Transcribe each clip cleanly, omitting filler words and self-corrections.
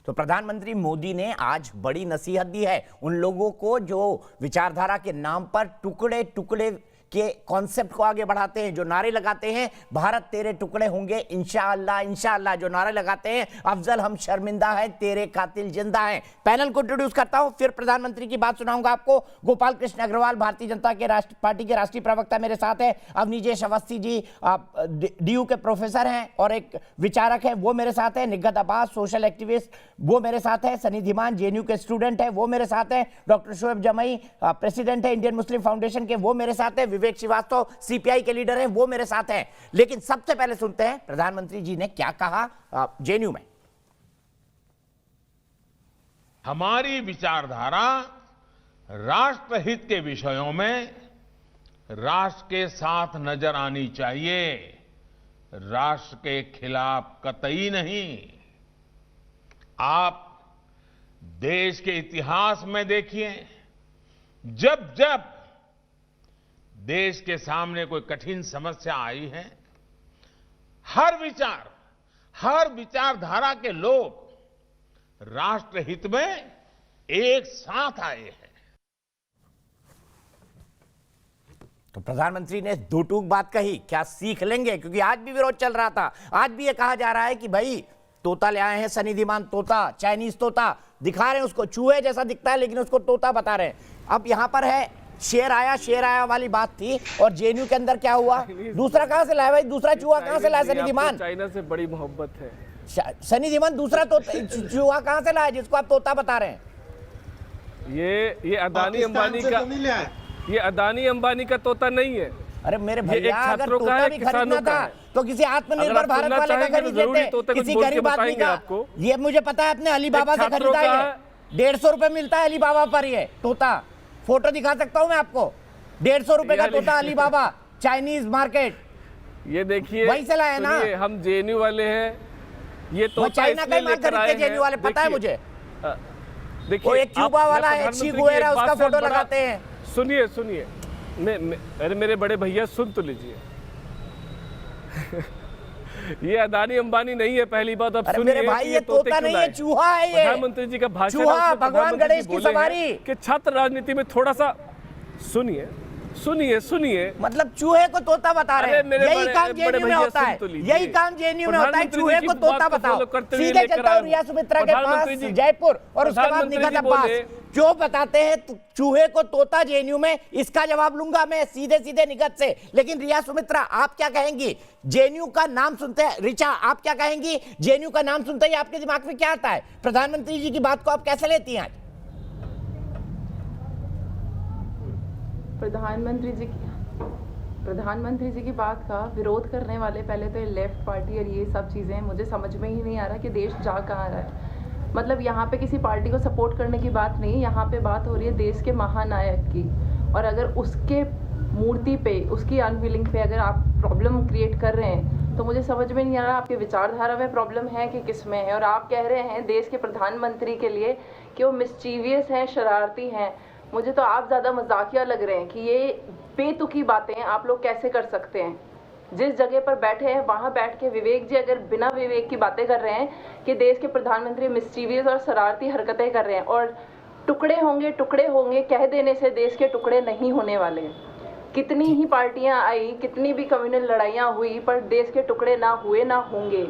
तो प्रधानमंत्री मोदी ने आज बड़ी नसीहत दी है उन लोगों को जो विचारधारा के नाम पर टुकड़े टुकड़े के कॉन्सेप्ट को आगे बढ़ाते हैं, जो नारे लगाते हैं भारत तेरे टुकड़े होंगे इंशाअल्लाह इंशाअल्लाह, जो नारे लगाते हैं अफजल हम शर्मिंदा है तेरे कातिल जिंदा हैं। पैनल को इंट्रोड्यूस करता हूं, फिर प्रधानमंत्री की बात सुनाऊंगा आपको। गोपाल कृष्ण अग्रवाल भारतीय जनता के पार्टी के राष्ट्रीय प्रवक्ता मेरे साथ है, अवनीजेश अवस्थी जी DU के प्रोफेसर हैं और एक विचारक है, वो मेरे साथ है, निगहत अब्बास सोशल एक्टिविस्ट वो मेरे साथ है, सनी धीमान JNU के स्टूडेंट है वो मेरे साथ है, डॉक्टर शोएब जमई प्रेसिडेंट है इंडियन मुस्लिम फाउंडेशन के वो मेरे साथ है, विवेक श्रीवास्तव CPI के लीडर हैं वो मेरे साथ हैं। लेकिन सबसे पहले सुनते हैं प्रधानमंत्री जी ने क्या कहा JNU में। हमारी विचारधारा राष्ट्रहित के विषयों में राष्ट्र के साथ नजर आनी चाहिए, राष्ट्र के खिलाफ कतई नहीं। आप देश के इतिहास में देखिए, जब जब देश के सामने कोई कठिन समस्या आई है, हर विचारधारा के लोग राष्ट्रहित में एक साथ आए हैं। तो प्रधानमंत्री ने दो टूक बात कही, क्या सीख लेंगे? क्योंकि आज भी विरोध चल रहा था, आज भी ये कहा जा रहा है कि भाई तोता ले आए हैं, सनी धीमान तोता, चाइनीज तोता दिखा रहे हैं, उसको चूहे जैसा दिखता है लेकिन उसको तोता बता रहे हैं। अब यहां पर है शेर आया वाली बात थी, और JNU के अंदर क्या हुआ? दूसरा कहां से लाया भाई? दूसरा चूहा कहां से लाया सनी धीमान? चाइना से बड़ी मोहब्बत है सनी धीमान, दूसरा चूहा कहां से लाया जिसको आप तोता बता रहे हैं? ये अदानी अंबानी का, ये अदानी अंबानी का तोता नहीं है। अरे मेरे भैया, अगर तोता भी खरीदना था तो किसी आत्मनिर्भर भारत वाले का खरीद लेते, किसी गरीब आदमी का। ये मुझे पता है, अपने अलीबाबा से खरीदा है, 150 रुपए मिलता है अलीबाबा पर। ये तोता फोटो दिखा सकता हूं मैं आपको, 150 रुपए का तोता अलीबाबा चाइनीज मार्केट। ये देखिए वही से लाया ना, हम JNU वाले हैं, ये तो चाइना का माल खरीदते JNU वाले, पता है मुझे। देखिए एक क्यूबा वाला है, चीगुएरा, उसका फोटो लगाते हैं। सुनिए अरे मेरे बड़े भैया सुन तो लीजिए ये अदानी अंबानी नहीं है, पहली बात। अब सुनिए, मेरे भाई ये तोता नहीं है, चूहा है ये। प्रधानमंत्री जी का भाषण, चूहा भगवान गणेश की सवारी कि छात्र राजनीति में थोड़ा सा सुनिए, मतलब चूहे को तोता बता रहे हैं। यही काम JNU में होता है, यही काम JNU में होता है, चूहे को तोता बताओ। सीधे चलता हूं रिया सुमित्रा के पास जयपुर, और उसके बाद निगहत अब्बास जो बताते हैं चूहे को तोता JNU में, इसका जवाब लूंगा मैं सीधे निगहत से। लेकिन रिया सुमित्रा, आप क्या कहेंगी? JNU का नाम सुनते हैं, रिचा आप क्या कहेंगी? JNU का नाम सुनते ही आपके दिमाग में क्या आता है? प्रधानमंत्री जी की बात को आप कैसे लेती हैं आज? प्रधानमंत्री जी की बात का विरोध करने वाले पहले तो ये लेफ्ट पार्टी और ये सब चीज़ें, मुझे समझ में ही नहीं आ रहा कि देश जा कहाँ रहा है। मतलब यहाँ पे किसी पार्टी को सपोर्ट करने की बात नहीं, यहाँ पे बात हो रही है देश के महानायक की। और अगर उसके मूर्ति पे, उसकी अनविलिंग पे अगर आप प्रॉब्लम क्रिएट कर रहे हैं, तो मुझे समझ में नहीं आ रहा आपके विचारधारा में प्रॉब्लम है कि किस में है। और आप कह रहे हैं देश के प्रधानमंत्री के लिए कि वो मिस्चीवियस हैं, शरारती हैं। मुझे तो आप ज़्यादा मजाकिया लग रहे हैं कि ये बेतुकी बातें आप लोग कैसे कर सकते हैं। जिस जगह पर बैठे हैं वहाँ बैठ के विवेक जी अगर बिना विवेक की बातें कर रहे हैं कि देश के प्रधानमंत्री मिस्चीवियस और शरारती हरकतें कर रहे हैं, और टुकड़े होंगे कह देने से देश के टुकड़े नहीं होने वाले। कितनी ही पार्टियां आई, कितनी भी कम्युनल लड़ाइयाँ हुई, पर देश के टुकड़े ना हुए ना होंगे।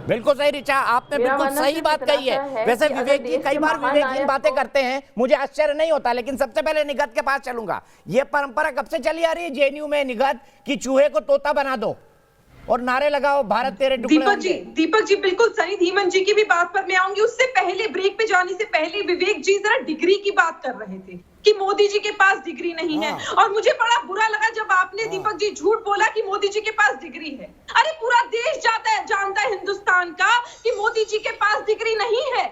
बिल्कुल सही रिचा, आपने बिल्कुल सही बात कही है। वैसे विवेक जी कई बार विवेकहीन बातें करते हैं, मुझे आश्चर्य नहीं होता। लेकिन सबसे पहले निगहत के पास चलूंगा। ये परंपरा कब से चली आ रही है JNU में निगहत कि चूहे को तोता बना दो और नारे लगाओ भारत तेरे टुकड़े होंगे? दीपक जी बिल्कुल सनी धीमान जी की भी बात पर मैं आऊंगी। उससे पहले, ब्रेक पे जाने से पहले विवेक जी जरा डिग्री की बात कर रहे थे कि मोदी जी के पास डिग्री नहीं है, और मुझे बड़ा बुरा लगा जब आपने दीपक जी झूठ बोला कि मोदी जी के पास डिग्री है। अरे पूरा देश जानता है हिंदुस्तान का कि मोदी जी के पास डिग्री नहीं है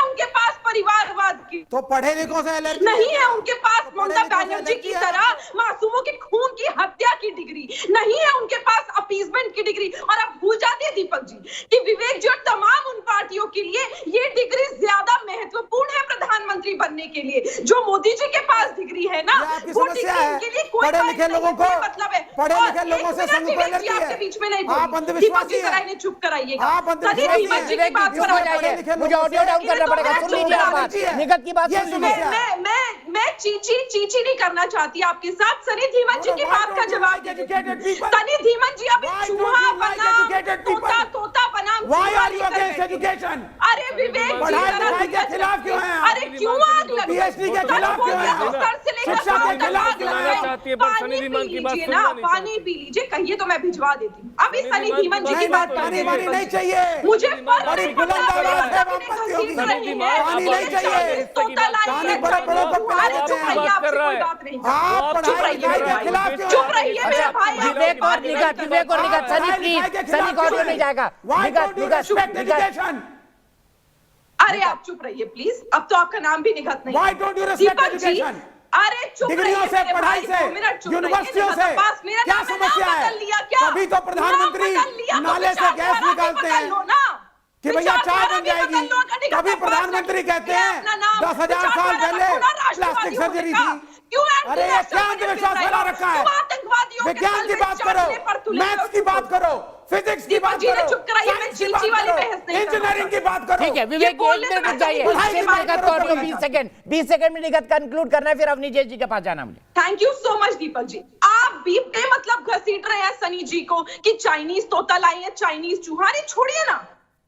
उनके पास परिवारवाद की, तो पढ़े लिखों से एलर्जी नहीं है उनके पास ममता बनर्जी की तरह मासूमों के खून की हत्या की डिग्री, नहीं है उनके पास अपीजमेंट की डिग्री। और अब भूल जाते हैं दीपक जी कि विवेक जी और तमाम उन पार्टियों के लिए ये डिग्री ज्यादा महत्वपूर्ण है प्रधानमंत्री बनने के लिए। जो मोदी जी के पास डिग्री है ना, आपकी वो समस्या डिग्री है। इनके लिए कोई पढ़े बात लिखे नहीं लोगों है, को कोई मतलब है। पढ़े और लिखे एक लोगों से मिनट संग को विवेक जी एलर्जी आपके है। बीच में नहीं आप बोली। अंधविश्वासी दीपक जी हैं। जरा इन्हें चुप कराइएगा। आप अंधविश्वासी सनी दीपक हैं। जी की बात विवेक जी, पर इसको आइए। जाइए। मुझे ऑडियो डाउन करना पड़ेगा, सुन लीजिए आप बात। निगत की बात सुन लीजिए। मैं चीची नहीं करना चाहती आपके साथ। सनी धीमन जी की बात का जवाब दीजिए। सनी धीमन जी अभी चूहा बनाम तोता बनाम Why चूहा are you नहीं कर against रहे थे। education? अरे विवेक जी पढ़ाई जरा लिखाई के धीरज खिलाफ क्यों रखिए। हैं आप? अरे क्यों आग लग रही है? PhD के खिलाफ क्यों हैं आप? सर से लेकर शिक्षा के पाँव तक खिलाफ आग क्यों लग हैं? रही है। चाहती है, पर सनी पानी धीमन पी की बात लीजिए सुनना ना, नहीं पानी पी लीजिए। कहिए तो मैं भिजवा देती हूँ। अभी सनी सनी धीमन धीमन जी की नहीं बात बात पानी करिए। वानी नहीं चाहिए। मुझे फर्क बड़ी नहीं पड़ता बुलंद मेरे आवाज है, बच्चे वापस घसीट क्यों? रहे हैं। पानी नहीं चाहिए। तोता लाई पानी है, बड़े बड़ों को पिला अरे देते चुप हैं। रहिए, आपसे कर रहा कोई है। बात नहीं। आप चुप पढ़ाई रहिए लिखाई मेरे के भाई। खिलाफ क्यों चुप हैं? रहिए मेरे भाई। विवेक और निगत, विवेक और निगत, सनी प्लीज, सनी का ऑडियो नहीं जाएगा। Why निगत, don't you निगत, respect निगत। education? अरे आप चुप रहिए प्लीज। अब तो आपका नाम भी निगत नहीं। Why don't you respect Deepak ji, education? अरे चुप डिग्रियों रहिए से, मेरे पढ़ाई भाई, से, 2 मिनट चुप रहिए। यूनिवर्सिटियों से बस मेरा क्या नाम समस्या है? बदल लिया क्या? तभी तो प्रधानमंत्री नाम बदल लिया तो नाले से गैस विचारधारा भी निकालते बदल हैं लो ना। कि भैया चाय विचारधारा बन भी जाएगी। बदल लो, अगर निगत तभी है, प्रधानमंत्री बात कहते रखिए हैं अपना नाम। 10,000 साल विचारधारा पहले रखो ना, राष्ट्रवादी प्लास्टिक सर्जरी होने का। थी। क्यों अरे ये क्या राष्ट्रवादी अंधविश्वास फिर फैला रहे हो? रखा है? क्यों आतंकवादियों के विज्ञान दल की में बात करो, चाटने पर तुले मैथ्स हो? की बात करो, फिजिक्स की दीपक बात जी ने करो, चुप कराइए, मैं साइंस की चिलची बात वाली करो, बहस नहीं इंजीनियरिंग की बात करो। ठीक है विवेक जी, बोलने 1 मिनट में रुक जाइए। पढ़ाई फिर की बात निगत करो, का ऑडियो बोलिए। 20 सेकंड में निगत कंक्लूड करना है, फिर अवनीश जी के पास जाना मुझे। Thank you so much Deepak ji. आप भी मतलब घसीट रहे हैं सनी जी को कि चाइनीज तोता लाई है, चाइनीज चूहा। अरे छोड़िए ना,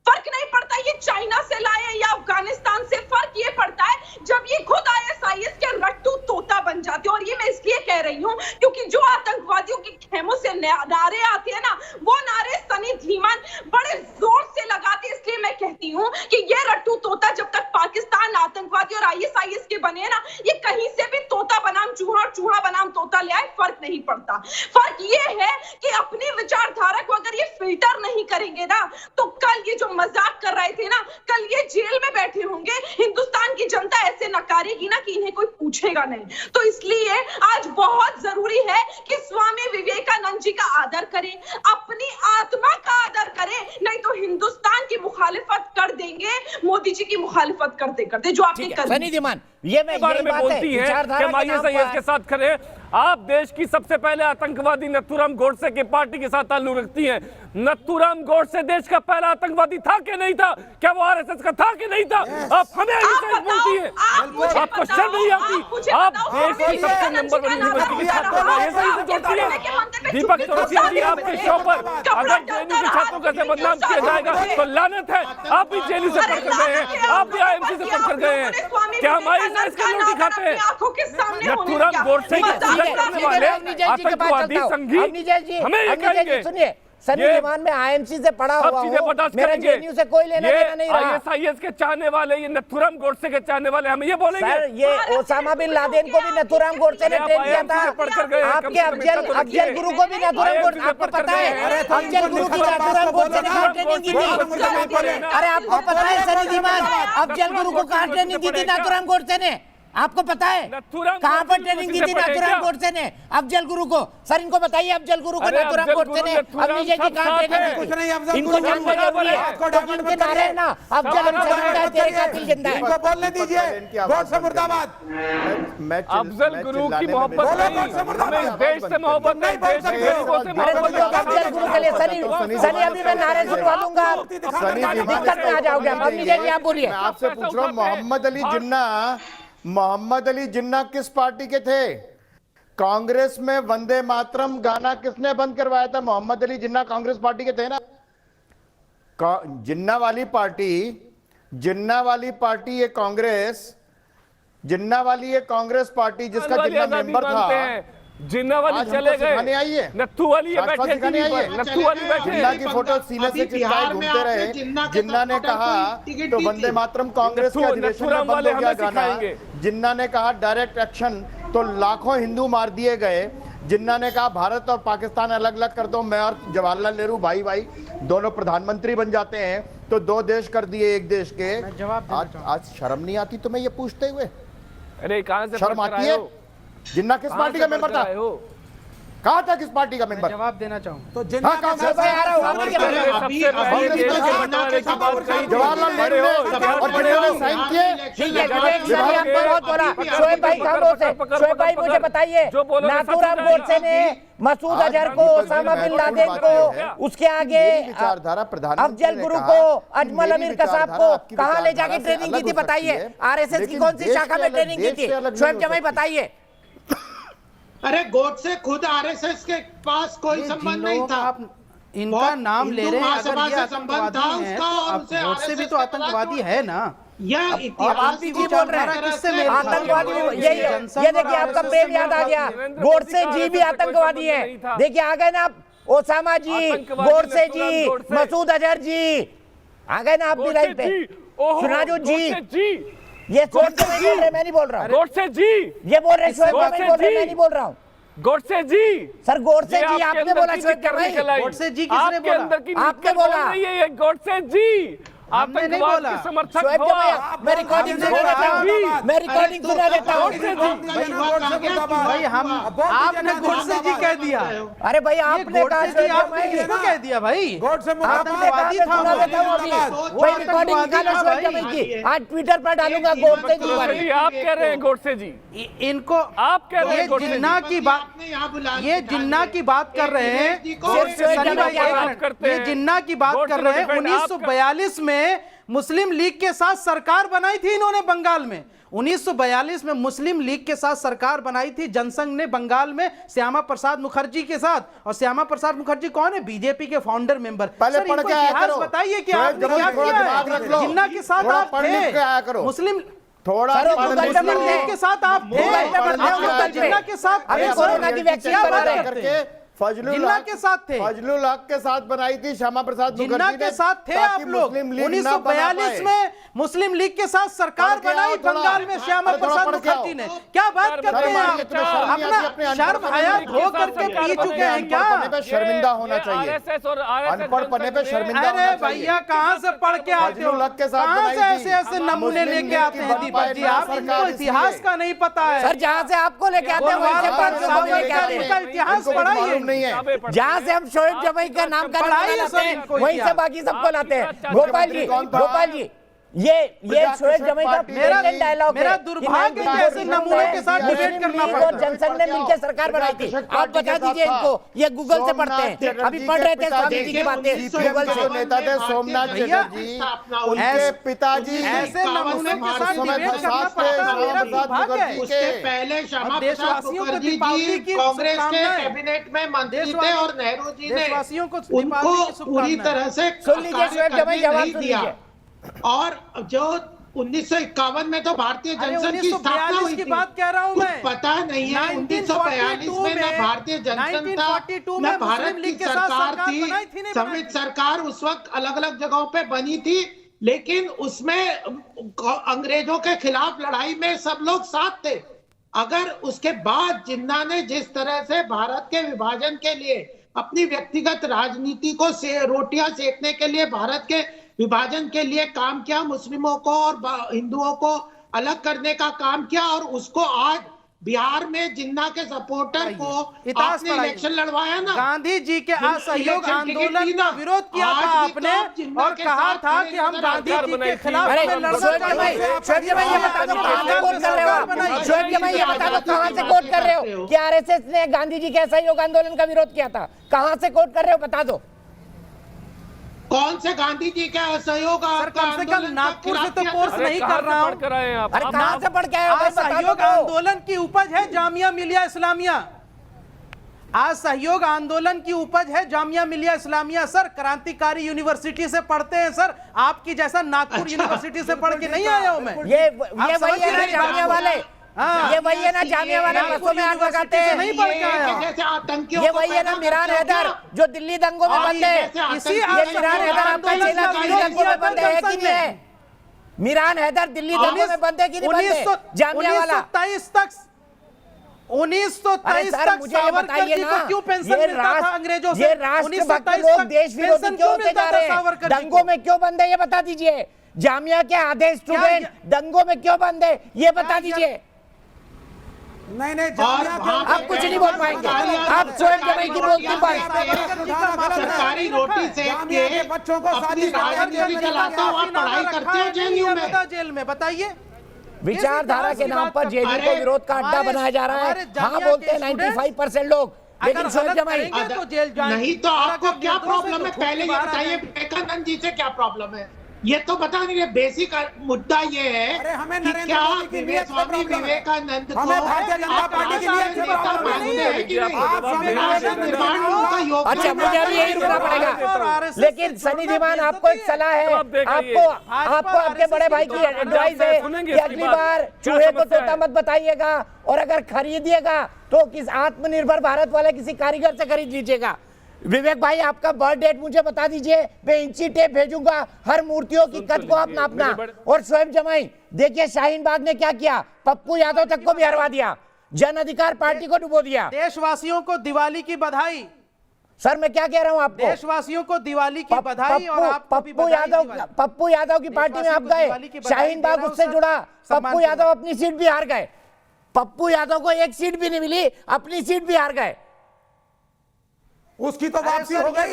फर्क नहीं पड़ता ये चाइना से लाए या अफगानिस्तान से। फर्क ये पड़ता है जब ये खुद ISIS के रट्टू तोता बन जाते हैं। और ये मैं इसलिए कह रही हूँ क्योंकि जो आतंकवादियों के खेमों से नारे आते हैं ना, वो नारे सनी धीमन बड़े जोर से लगाते। इसलिए मैं कहती हूँ कि ये रट्टू तोता जब तक पाकिस्तान आतंकवादी और ISIS के बने हैं ना, ये कहीं से भी तोता बनाम चूहा और चूहा बनाम तोता ले आए, फर्क नहीं पड़ता। फर्क ये है कि अपनी विचारधारा को अगर ये फिल्टर नहीं करेंगे ना, तो कल ये जो मजाक कर रहे थे ना, कल ये जेल में बैठे होंगे। हिंदुस्तान की जनता ऐसे नकारेगी ना कि इन्हें कोई पूछेगा नहीं। तो इसलिए आज बहुत जरूरी है कि स्वामी विवेकानंद जी का आदर करें, अपनी आत्मा का आदर करें, नहीं तो हिंदुस्तान की मुखालिफत कर देंगे मोदी जी की मुखालिफत करते करते, जो आपने कर सनी धीमन, ये मैं बारे यही में बात है, बोलती है विचारधारा कि के नाम ISIS पर- के साथ खड़े हैं। आप देश की सबसे पहले आतंकवादी नथुराम गोडसे की पार्टी के साथ ताल्लुक रखती हैं। नथुराम गोडसे देश का पहला आतंकवादी था कि नहीं था? क्या वो RSS का था कि नहीं था? आप हमें ISIS बोलती हैं, आपको शर्म नहीं आती? आप देश की सबसे नंबर 1 यूनिवर्सिटी की छात्रों को ISIS से जोड़ती हैं। दीपक चौरसिया जी, आपके शो पर अगर JNU के छात्रों का ऐसे बदनाम किया जाएगा तो लानत है। आप भी JNU से पढ़कर गए हैं, आप भी IMC से पढ़कर गए हैं। क्या हम ISIS की रोटी खाते हैं? नथुराम गोडसे की पूजा करने वाले आतंकवादी संघी हमें ये कहेंगे। सुनिए, सनी धीमन में IMC से पढ़ा हुआ हूं, मेरा JNU से कोई लेना देना नहीं रहा। ISIS के चाहने वाले, ये नथुराम गोडसे के चाहने वाले हमें ये बोलेंगे। सर, ये ओसामा बिन लादेन को भी नथुराम गोडसे ने ट्रेन किया था। आपके अफजल गुरु को भी नथुराम गोडसे, आपको पता है अफजल गुरु की नथुराम गोडसे ने कहाँ ट्रेनिंग की थी? अरे आपको पता है सनी धीमन, अफजल गुरु को कहाँ ट्रेनिंग की थी नथुराम गोडसे ने? आपको पता है कहां पर ट्रेनिंग की थी नथुराम गोडसे ने अफजल गुरु को? सर इनको बताइए, अफजल गुरु को नथुराम गोडसे ने अवनीश जी कहां ट्रेनिंग कुछ नहीं, अफजल की? इनको गुरु जानना जरूरी है। तो इनके नारे हैं ना, अफजल हमसे जिंदा है, तेरे कातिल जिंदा है। इनको बोलने दीजिए। गोडसे मुर्दाबाद। अफजल गुरु की मोहब्बत नहीं, हमें इस देश से मोहब्बत नहीं, देश के गरीबों से अरे मोहब्बत तो लोग अफजल गुरु के लिए सनी अभी मैं नारे सुनवा दूंगा, दिक्कत में आ जाओगे। अवनीश जी आप बोलिए। मैं आपसे पूछ रहा हूँ, मोहम्मद अली जिन्ना किस पार्टी के थे? कांग्रेस में वंदे मातरम गाना किसने बंद करवाया था? मोहम्मद अली जिन्ना कांग्रेस पार्टी के थे ना। जिन्ना वाली पार्टी ये कांग्रेस, जिन्ना वाली ये कांग्रेस पार्टी जिसका जिन्ना मेंबर था। जिन्ना वाली चले गए, नत्थू वाली ये बैठे, नत्थू वाली बैठे। जिन्ना की फोटो सीने से चिपकाए घूमते रहे। जिन्ना ने कहा तो वंदे मातरम कांग्रेस के अधिवेशन में बंद हो गया गाना। जिन्ना ने कहा डायरेक्ट एक्शन तो लाखों हिंदू मार दिए गए। जिन्ना ने कहा भारत और पाकिस्तान अलग अलग कर दो, मैं और जवाहरलाल नेहरू भाई भाई दोनों प्रधानमंत्री बन जाते हैं, तो 2 देश कर दिए एक देश के। आज शर्म नहीं आती तुम्हें ये पूछते हुए? अरे कहां से शर्म आती है? जिन्ना किस पार्टी का मेंबर था? कहाँ था किस पार्टी का मेंबर? जवाब देना चाहूँ तो हाँ, जिन्ना कहाँ के से? साथ- जवाहरलाल नेहरू ने और जिन्होंने साइन किए। ठीक है, विवेक सर ने आपको बहुत बोला। शोएब भाई खामोश है। शोएब भाई मुझे बताइए, नाथूराम गोडसे ने मसूद अजहर को, ओसामा बिन लादेन को, उसके आगे विचारधारा प्रधानमंत्री अफजल गुरु को, अजमल अमीर कसाब को कहाँ ले जाके ट्रेनिंग की थी बताइए? आरएसएस की कौन सी शाखा में ट्रेनिंग की थी? शोएब जमाई बताइए। अरे गोडसे खुद आरएसएस के पास कोई संबंध नहीं था। इनका नाम ले रहे हैं, अगर ये संबंध था आतंकवादी हैं उसका, तो और आप उनसे गोडसे भी तो आतंकवादी है ना। यह आप इतिहास भी को बोल रहे हैं किससे मेल खाता है? आतंकवादी। ये देखिए आपका प्रेम याद आ गया। गोडसे जी भी आतंकवादी है। देखिए आ गए ना आप, ओसामा जी, गोडसे जी, मसूद अजहर जी आ गए ना आप भी लाइन पे। सुनाजो जी, ये शोएब जमाई बोल रहे, मैं नहीं बोल रहा हूँ। गोडसे जी, ये बोल रहे शोएब जमाई बोल रहे, मैं नहीं बोल रहा हूँ। गोडसे जी, सर गोडसे जी आपने बोला, शोएब जमाई गोडसे जी किसने आपके बोला? अंदर की आपने बोला। ये गोडसे जी हमने नहीं आतंकवाद बोला। के समर्थक शोएब हो जमाई आप। मैं रिकॉर्डिंग सुना देता हूँ, मैं रिकॉर्डिंग सुना देता हूँ। भाई हम आपने गोडसे जी कह दिया। अरे भाई आपने कहा गोडसे जी शोएब आपने जमाई, किसको कह दिया भाई? गोडसे आपने कहा, आतंकवादी मैं था सुना वो। देता हूँ अभी। वही रिकॉर्डिंग निकालो शोएब जमाई की, आज ट्विटर पर डालूंगा गोडसे जी गोडसे पर। जी, आप कह रहे हैं गोडसे जी, इनको आप कह रहे ये हैं गोडसे जी। जिन्ना की बात, ये जिन्ना की बात कर रहे हैं। सिर्फ शोएब सनी जमाई भाई, की एक बात मिनट, करते ये हैं। जिन्ना की बात गोडसे कर रहे हैं। को defend आप 1942 में मुस्लिम लीग के साथ सरकार बनाई थी इन्होंने बंगाल में। 1942 में मुस्लिम लीग के साथ सरकार बनाई थी जनसंघ ने बंगाल में, श्यामा प्रसाद मुखर्जी के साथ। और श्यामा प्रसाद मुखर्जी कौन है? बीजेपी के फाउंडर मेंबर। पहले सर, पढ़ इनको के आया इतिहास करो। बताइए कि शोएब आपने जमाई क्या थोड़ा किया दिमाग रख लो। है? जिन्ना के साथ थोड़ा आप पढ़ लिख के आया थे, करो। मुस्लिम थोड़ा सर, वो पढ़ गूगल लिख पे लो। पढ़ते हैं। के साथ आप थे। गूगल पे पढ़ते हैं, आप गूगल पे। जिन्ना के साथ अभी थे। कोरोना की वैक्सीन क्या बना बात रहे हैं। करते हैं? फजलुल जिन्ना हक के साथ थे। फजलुल हक के साथ बनाई थी श्यामा प्रसाद जिन्ना मुखर्जी के ने, साथ थे ताकि आप लोग। मुस्लिम लीग ना बना 1942 पाए। में मुस्लिम लीग के साथ सरकार पढ़ के आओ बनाई थोड़ा। बंगाल में श्यामा अरे थोड़ा प्रसाद पढ़ के आओ। मुखर्जी ने। क्या बात शर्म करते हैं आ आप? रही है, तुम्हें शर्म नहीं आती अपने अपना अनपढ़ शर्म हया पढ़ने धो की? करके पी चुके हैं क्या? अनपढ़ पढ़ने पे शर्मिंदा होना चाहिए। आरएसएस और आरएसएस अनपढ़ पढ़ने पे शर्मिंदा होना अरे चाहिए। भैया कहाँ से पढ़ के आते हो? फजलुल हक के साथ कहाँ बनाई से थी। ऐसे ऐसे नमूने मुस्लिम लेके लीग आते की हैं दीपक जी? आप सरकार इनको इसलिए। इतिहास का नहीं पता है। सर जहाँ से आपको लेके आते हैं वहीं से गोलवार पांच लोगों को लेके आते इनका हैं। इतिहास इनको कुछ पढ़ाइए। मालूम नहीं है। जहाँ से हम शोएब जमाई का नाम का पढ़ाइए लाते सर हैं इनको वहीं से इतिहास। बाकी सबको लाते हैं। आपका गोपाल जी, कौन था? गोपाल जी, ये शोएब जमाई का प्रेजेंट डायलॉग है। मेरा दुर्भाग्य है कि ऐसे नमूने के साथ डिबेट करना मुस्लिम लीग पड़ता और जनसंघ ने मिलकर सरकार बनाई थी। आप बता दीजिए इनको, ये गूगल से पढ़ते हैं, अभी पढ़ रहे थे स्वामी जी की बातें गूगल से। नेता थे सोमनाथ चटर्जी, उनके पिताजी ऐसे नमूने के साथ समय डिबेट करना फसाद पड़ता है। थे मेरा श्यामा प्रसाद दुर्भाग्य है। मुखर्जी उसके के। पहले श्यामा और प्रसाद देशवासियों को मुखर्जी दीपावली जी की कांग्रेस के शुभकामनाएं। कैबिनेट में मंत्री थे देशवासी- और नेहरू जी ने देशवासियों को उनको दीपावली की पूरी शुभकामनाएं। तरह से सुन लीजिए कार्य शोएब जमाई, करने जवाब नहीं सुन दिया। लीजिए। और जो 1951 में तो भारतीय अरे जनसंघ की स्थापना 1942 हुई की थी। बात कह रहा हूं कुछ मैं। पता नहीं है 1942 में न भारतीय जनसंघ था 1942 न में भारत मुस्लिम की लीग के साथ सरकार सरकार थी। बनाई थी, नहीं बनाई संवित थी। सरकार उस वक्त अलग अलग जगहों पे बनी थी, लेकिन उसमें अंग्रेजों के खिलाफ लड़ाई में सब लोग साथ थे। अगर उसके बाद जिन्ना ने जिस तरह से भारत के विभाजन के लिए अपनी व्यक्तिगत राजनीति को रोटियां सेकने के लिए भारत के विभाजन के लिए काम किया, मुस्लिमों को और हिंदुओं को अलग करने का काम किया, और उसको आज बिहार में जिन्ना के सपोर्टर को इतिहास आपने पढ़ाइए। इलेक्शन लड़वाया ना, गांधी जी के असहयोग इलेक्शन टिकट आंदोलन थी का ना, विरोध किया आज था भी आपने तो आप जिन्ना और के कहा साथ था खड़े कि हम नजर गांधी आते जी हैं। के खिलाफ अरे में लड़ना शोएब चाहते जमाई, हैं। शोएब जमाई ये बता दो कहाँ से कोट कर रहे हो आप? शोएब जमाई ये बता दो कहाँ से कोट कर रहे हो कि आरएसएस ने गांधी जी के असहयोग आंदोलन का विरोध किया था? कहाँ से कोट कर रहे हो बता दो। कौन से गांधी जी का असहयोग सर कम से कम नागपुर से तो कोर्स नहीं कर रहा हूँ। कर आए हैं आप? अरे कहाँ से पढ़ के आए हो भाई, बता दो असहयोग तो। आंदोलन की उपज है जामिया मिलिया इस्लामिया। आज सहयोग आंदोलन की उपज है जामिया मिलिया इस्लामिया। सर क्रांतिकारी यूनिवर्सिटी से पढ़ते हैं सर, आपकी जैसा नागपुर यूनिवर्सिटी से पढ़ के नहीं आया हूं मैं। ये वही है ना जामिया वाले, हाँ। ये वही है ना जामिया वाले बसों में आग लगाते हैं। नहीं पढ़ के आया। जैसे आतंकियों ये को वही है ना पैदा मिरान करके हैदर क्या? जो दिल्ली दंगों में बंद है। इसी ये मिरान हैदर आपका चेला दिल्ली दंगों में बंद है कि नहीं है? मिरान हैदर दिल्ली दंगों में बंद है कि नहीं बंद है? जामिया वाला 1923 तक 1923 सर तक मुझे ये सावरकर बताइए जी ना, को क्यों पेंशन ये मिलता था अंग्रेजों से? ये राष्ट्रभक्त 1923 लोग तक देश विरोधी पेंशन क्यों होते मिलता जा था रहे हैं? सावरकर जी को? दंगों में क्यों बंद है ये बता दीजिए। जामिया के आधे स्टूडेंट दंगों में क्यों बंद है ये बता दीजिए। नहीं नहीं और जामिया के वहाँ आप कुछ नहीं बोल पाएंगे, आप स्वयं जमाई की बोल नहीं पाएंगे। सरकारी रोटी सेक के जामिया के बच्चों को अपनी राजनीति चलाते हो, आप पढ़ाई करते हो जेएनयू में। जेल में बताइए, विचारधारा के नाम पर जेएनयू को विरोध का अड्डा बनाया जा रहा है। हाँ बोलते हैं 95% लोग, लेकिन स्वयं जमाई तो जेल नहीं तो आपको क्या प्रॉब्लम है, पहले ये बताइए विवेकानंद जी से क्या प्रॉब्लम है, ये तो बता नहीं रहे। बेसिक मुद्दा ये है अरे हमें कि नरेंद्र क्या मोदी की नीयत से स्वामी प्रॉब्लम है। विवेकानंद को हमें भारतीय जनता पार्टी की नीयत से नेता प्रॉब्लम है। मानते हैं कि नहीं? आप स्वामी राष्ट्र विवेकानंद निर्माण में उनका योगदान अच्छा, मुझे अभी यही रुकना पड़ेगा। लेकिन सनी दीवान, आपको एक सलाह है, आपको आपके बड़े भाई की एडवाइस है कि अगली बार चूहे को तोता मत बताइएगा, और अगर खरीदिएगा तो किस आत्मनिर्भर भारत वाले किसी कारीगर से खरीद लीजिएगा। विवेक भाई, आपका बर्थ डेट मुझे बता दीजिए, मैं इंची टेप भेजूंगा हर मूर्तियों की कद को आप नापना। और स्वयं जमाई, देखिए शाहीन बाग ने क्या किया, पप्पू यादव तक को भी हरवा दिया, जन अधिकार पार्टी को डुबो दिया। देशवासियों को दिवाली की बधाई। सर मैं क्या कह रहा हूं आपको, देशवासियों को दिवाली की बधाई। और आपको भी पप्पू यादव की पार्टी में आप गए, शाहीन बाग उससे जुड़ा, पप्पू यादव अपनी सीट भी हार गए। पप्पू यादव को एक सीट भी नहीं मिली, अपनी सीट भी हार गए। उसकी तो वापसी हो गई,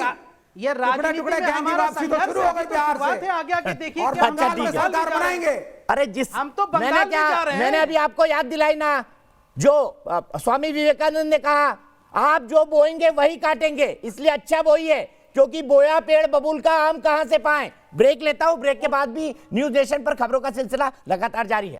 ये राजनीति टुकड़े में गैंग की हमारा वापसी तो संघर्ष शुरू हो गई बिहार बात है। से। आगे आके देखिए और क्या बंगाल में सरकार बनाएंगे। अरे जिस हम तो बंगाल में जा रहे हैं। मैंने अभी आपको याद दिलाई ना, जो स्वामी विवेकानंद ने कहा, आप जो बोएंगे वही काटेंगे, इसलिए अच्छा बोइए, क्योंकि बोया पेड़ बबूल का आम कहां से पाएं। ब्रेक लेता हूं, ब्रेक के बाद भी न्यूज नेशन पर खबरों का सिलसिला लगातार जारी है।